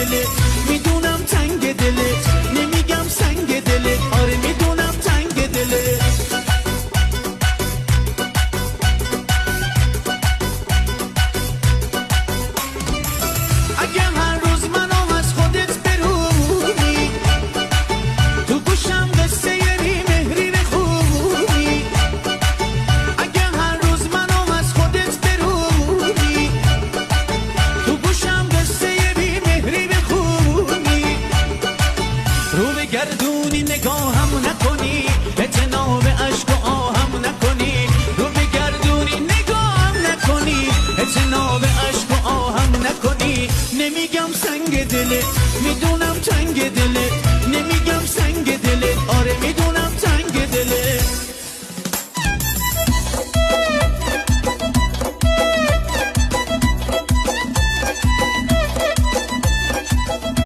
دلت، میدونم تنگ دلت، نمیگم سنگ دلت، آره میدونم تنگ دلت. اگه هر روز منو از خودت برونی، تو گوشم قصه بی مهری بخونی، اگه هر روز منو از خودت برونی، تو گوشم قصه بی مهری بخونی، رو بگردونی نگاهم نکنی، اجتناب عشق و آهم نکنی، رو بگردونی نگاهم نکنی، اجتناب عشق و آهم نکنی. نمیگم سنگ دلت، میدونم تنگ دلت، نمیگم سنگ دلت، آره